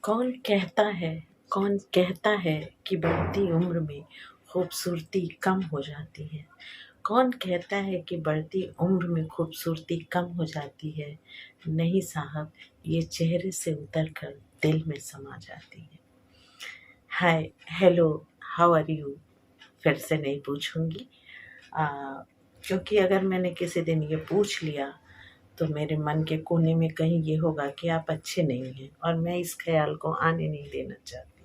कौन कहता है कि बढ़ती उम्र में खूबसूरती कम हो जाती है। कौन कहता है कि बढ़ती उम्र में खूबसूरती कम हो जाती है। नहीं साहब, ये चेहरे से उतर कर दिल में समा जाती है। हाय, हेलो, हाउ आर यू? फिर से नहीं पूछूंगी, क्योंकि अगर मैंने किसी दिन ये पूछ लिया तो मेरे मन के कोने में कहीं ये होगा कि आप अच्छे नहीं हैं, और मैं इस ख्याल को आने नहीं देना चाहती।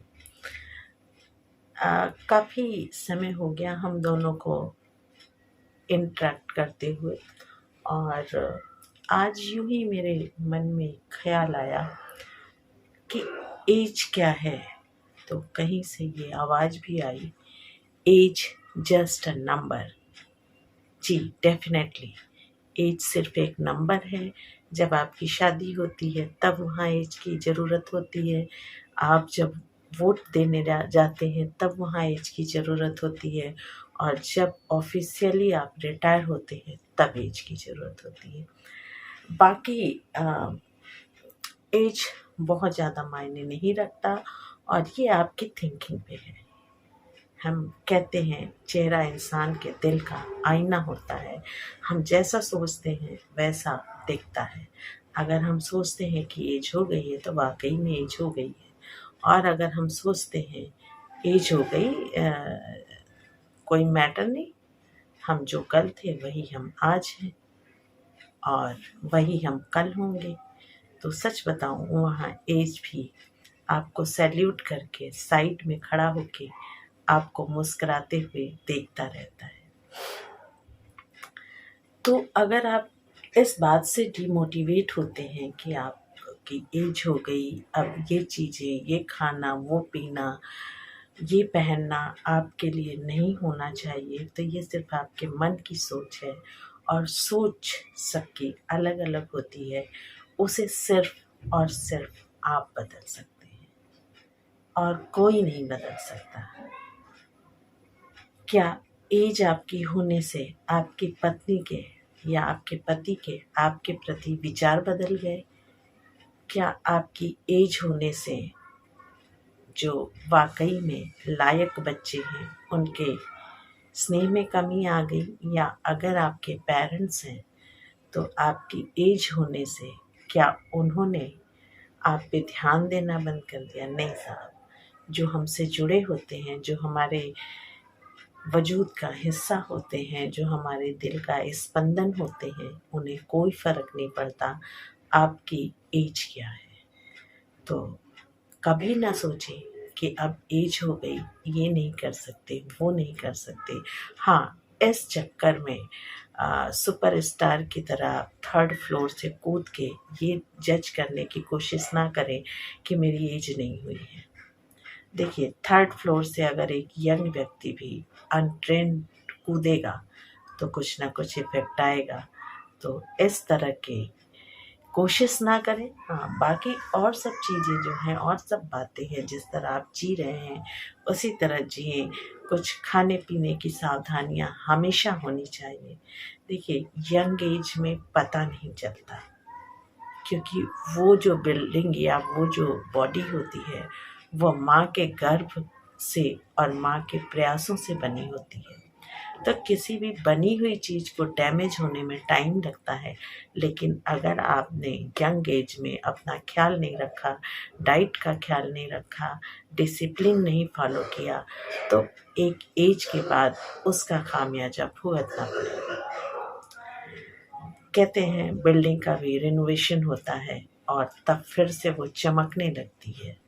काफ़ी समय हो गया हम दोनों को इंटरेक्ट करते हुए, और आज यूं ही मेरे मन में ख्याल आया कि एज क्या है। तो कहीं से ये आवाज़ भी आई, एज जस्ट अ नंबर। जी, डेफिनेटली एज सिर्फ एक नंबर है। जब आपकी शादी होती है तब वहाँ एज की ज़रूरत होती है। आप जब वोट देने जाते हैं तब वहाँ एज की ज़रूरत होती है, और जब ऑफिशियली आप रिटायर होते हैं तब एज की ज़रूरत होती है। बाकी एज बहुत ज़्यादा मायने नहीं रखता, और ये आपकी थिंकिंग पे है। हम कहते हैं चेहरा इंसान के दिल का आईना होता है। हम जैसा सोचते हैं वैसा दिखता है। अगर हम सोचते हैं कि एज हो गई है तो वाकई में एज हो गई है, और अगर हम सोचते हैं एज हो गई, कोई मैटर नहीं, हम जो कल थे वही हम आज हैं, और वही हम कल होंगे। तो सच बताऊं, वहाँ एज भी आपको सैल्यूट करके साइड में खड़ा होके आपको मुस्कुराते हुए देखता रहता है। तो अगर आप इस बात से डिमोटिवेट होते हैं कि आपकी एज हो गई, अब ये चीज़ें, ये खाना, वो पीना, ये पहनना आपके लिए नहीं होना चाहिए, तो ये सिर्फ आपके मन की सोच है, और सोच सबकी अलग अलग होती है। उसे सिर्फ और सिर्फ आप बदल सकते हैं, और कोई नहीं बदल सकता। क्या एज आपकी होने से आपकी पत्नी के या आपके पति के आपके प्रति विचार बदल गए? क्या आपकी एज होने से जो वाकई में लायक बच्चे हैं उनके स्नेह में कमी आ गई? या अगर आपके पेरेंट्स हैं तो आपकी एज होने से क्या उन्होंने आप पे ध्यान देना बंद कर दिया? नहीं साहब, जो हमसे जुड़े होते हैं, जो हमारे वजूद का हिस्सा होते हैं, जो हमारे दिल का स्पंदन होते हैं, उन्हें कोई फ़र्क नहीं पड़ता आपकी एज क्या है। तो कभी ना सोचें कि अब एज हो गई, ये नहीं कर सकते, वो नहीं कर सकते। हाँ, इस चक्कर में सुपरस्टार की तरह थर्ड फ्लोर से कूद के ये जज करने की कोशिश ना करें कि मेरी एज नहीं हुई है। देखिए, थर्ड फ्लोर से अगर एक यंग व्यक्ति भी अनट्रेन्ड कूदेगा तो कुछ ना कुछ इफेक्ट आएगा। तो इस तरह की कोशिश ना करें। हाँ, बाकी और सब चीज़ें जो हैं, और सब बातें हैं, जिस तरह आप जी रहे हैं उसी तरह जिएं। कुछ खाने पीने की सावधानियां हमेशा होनी चाहिए। देखिए, यंग एज में पता नहीं चलता, क्योंकि वो जो बिल्डिंग या वो जो बॉडी होती है वो माँ के गर्भ से और माँ के प्रयासों से बनी होती है। तो किसी भी बनी हुई चीज़ को डैमेज होने में टाइम लगता है, लेकिन अगर आपने यंग एज में अपना ख्याल नहीं रखा, डाइट का ख्याल नहीं रखा, डिसिप्लिन नहीं फॉलो किया, तो एक एज के बाद उसका खामियाजा भुगतना पड़ेगा। कहते हैं बिल्डिंग का भी रिनोवेशन होता है और तब फिर से वो चमकने लगती है।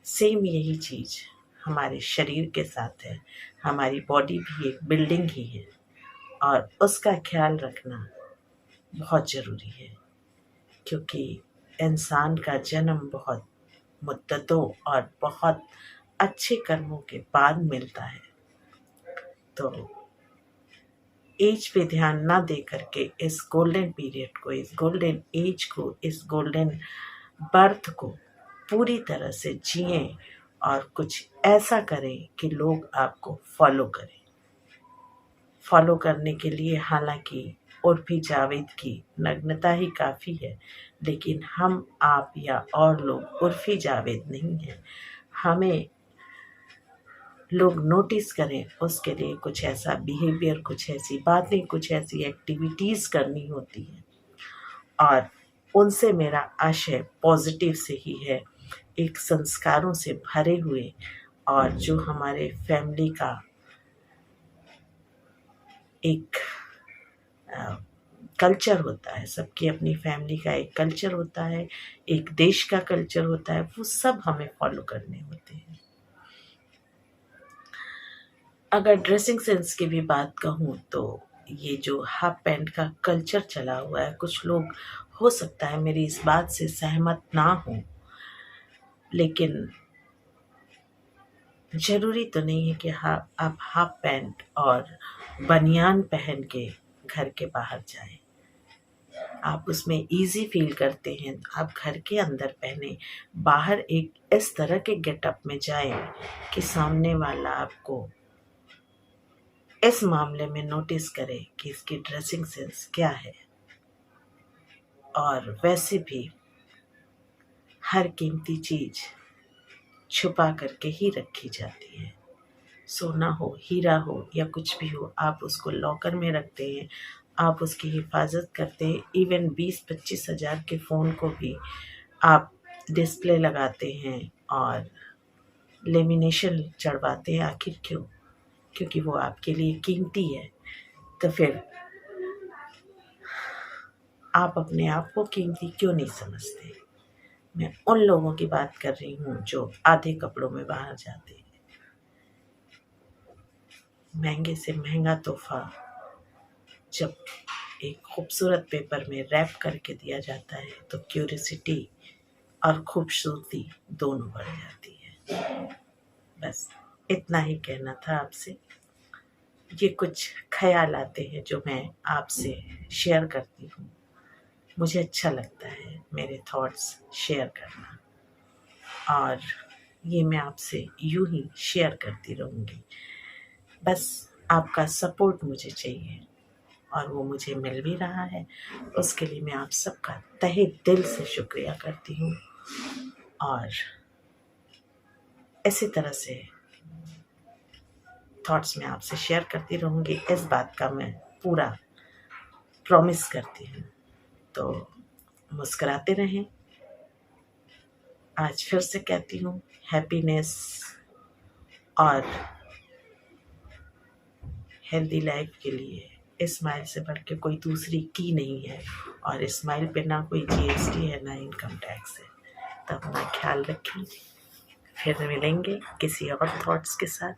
सेम यही चीज़ हमारे शरीर के साथ है। हमारी बॉडी भी एक बिल्डिंग ही है, और उसका ख्याल रखना बहुत ज़रूरी है, क्योंकि इंसान का जन्म बहुत मुद्दतों और बहुत अच्छे कर्मों के बाद मिलता है। तो एज पे ध्यान ना दे करके इस गोल्डन पीरियड को, इस गोल्डन एज को, इस गोल्डन बर्थ को पूरी तरह से जिएं, और कुछ ऐसा करें कि लोग आपको फॉलो करें। फॉलो करने के लिए हालांकि उर्फी जावेद की नग्नता ही काफ़ी है, लेकिन हम, आप या और लोग उर्फी जावेद नहीं हैं। हमें लोग नोटिस करें, उसके लिए कुछ ऐसा बिहेवियर, कुछ ऐसी बातें, कुछ ऐसी एक्टिविटीज़ करनी होती हैं, और उनसे मेरा आशय पॉजिटिव से ही है, एक संस्कारों से भरे हुए, और जो हमारे फैमिली का एक कल्चर होता है, सबकी अपनी फैमिली का एक कल्चर होता है, एक देश का कल्चर होता है, वो सब हमें फॉलो करने होते हैं। अगर ड्रेसिंग सेंस की भी बात कहूँ तो ये जो हाफ पैंट का कल्चर चला हुआ है, कुछ लोग हो सकता है मेरी इस बात से सहमत ना हो, लेकिन ज़रूरी तो नहीं है कि आप हाफ पैंट और बनियान पहन के घर के बाहर जाएं। आप उसमें इजी फील करते हैं, आप घर के अंदर पहने, बाहर एक इस तरह के गेटअप में जाएं कि सामने वाला आपको इस मामले में नोटिस करे कि इसकी ड्रेसिंग सेंस क्या है। और वैसे भी हर कीमती चीज़ छुपा करके ही रखी जाती है। सोना हो, हीरा हो या कुछ भी हो, आप उसको लॉकर में रखते हैं, आप उसकी हिफाजत करते हैं। इवन 20-25 हज़ार के फ़ोन को भी आप डिस्प्ले लगाते हैं और लेमिनेशन चढ़वाते हैं। आखिर क्यों? क्योंकि वो आपके लिए कीमती है। तो फिर आप अपने आप को कीमती क्यों नहीं समझते? मैं उन लोगों की बात कर रही हूँ जो आधे कपड़ों में बाहर जाते हैं। महंगे से महंगा तोहफा जब एक खूबसूरत पेपर में रैप करके दिया जाता है तो क्यूरियोसिटी और खूबसूरती दोनों बढ़ जाती है। बस इतना ही कहना था आपसे। ये कुछ ख्याल आते हैं जो मैं आपसे शेयर करती हूँ। मुझे अच्छा लगता है मेरे थॉट्स शेयर करना, और ये मैं आपसे यूं ही शेयर करती रहूँगी। बस आपका सपोर्ट मुझे चाहिए, और वो मुझे मिल भी रहा है। उसके लिए मैं आप सबका तहे दिल से शुक्रिया करती हूँ, और इसी तरह से थॉट्स मैं आपसे शेयर करती रहूँगी। इस बात का मैं पूरा प्रॉमिस करती हूँ। तो मुस्कुराते रहें। आज फिर से कहती हूँ, हैप्पीनेस और हेल्दी लाइफ के लिए स्माइल से बढ़ के कोई दूसरी की नहीं है, और स्माइल पे ना कोई GST है, ना इनकम टैक्स है। तो अपना ख्याल रखें। फिर मिलेंगे किसी और थॉट्स के साथ।